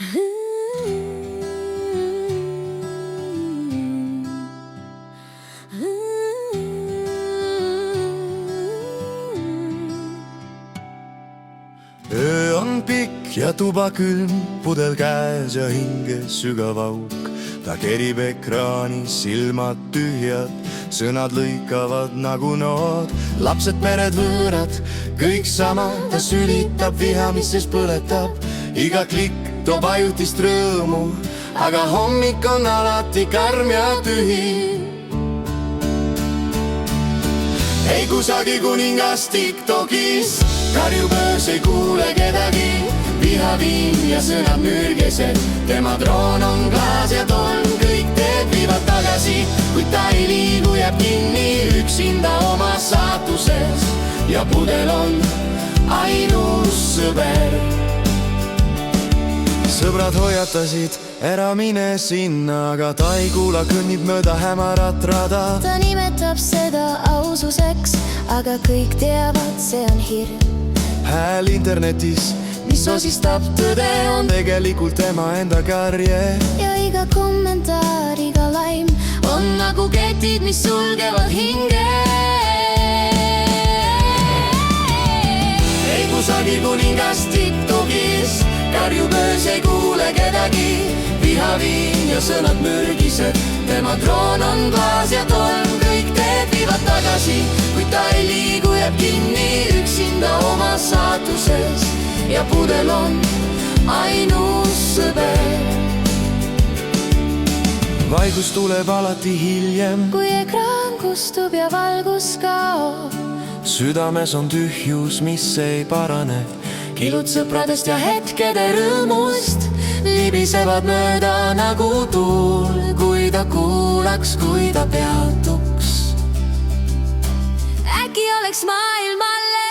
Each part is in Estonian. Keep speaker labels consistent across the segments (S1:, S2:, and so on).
S1: Öö on pikk ja tuba külm, pudel käes ja hinges sügav auk. Ta kerib ekraani, silmad tühjad, sõnad lõikavad nagu nood. Lapsed, pered, võõrad, kõik sama. Ta sülitab viha, mis sees põletab. Iga klikk toob ajutist rõõmu, aga hommik on alati karm ja tühi. Ei kusagil kuningas TikTokis, karjub öös, ei kuule kedagi. Vihaviin ja sõnad mürgised, tema droon on klaas ja tolm. Kõik teed viivad tagasi, kuid ta ei liigu, jääb kinni üksinda oma saatuses. Ja pudel on ainus sõber. Sõbrad hoiatasid, ära mine sinna, aga ta ei kuula, kõnnib mööda hämarat rada.
S2: Ta nimetab seda aususeks, aga kõik teavad, see on hirm.
S1: Hääl internetis, mis osistab tõde, on tegelikult tema enda karje.
S2: Ja iga kommentaar, iga laim on nagu ketid, mis sulgevad hinge.
S1: Ei kusagil kuningas TikTokis, karjub öös, ei kuule kedagi. Vihaviin ja sõnad mürgised, tema droon on klaas ja tolm. Kõik teed viivad tagasi, kuid ta ei liigu, jääb kinni üksinda oma saatuses. Ja pudel on ainus sõber. Vaikus tuleb alati hiljem,
S2: kui ekraan kustub ja valgus kaob.
S1: südames on tühjus, mis ei parane.
S2: Kilud sõpradest ja hetkede rõõmust libisevad mööda nagu tuul. Kui ta kuulaks, kui ta peatuks, äkki oleks maailmalle.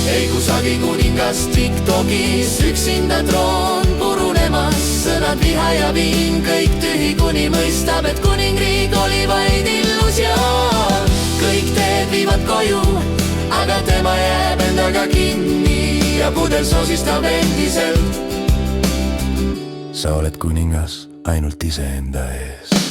S1: Ei kusagil kuningas TikTokis, üksinda troon purunemas. Sõnad viha ja viin, kõik tühi, kuni mõistab, et kuningriik oli vaid illusioon. Kõik teed viivad koju, aga tema jääb endaga kinni. Ja pudel sosistab endiselt. Sa oled kuningas ainult iseenda ees.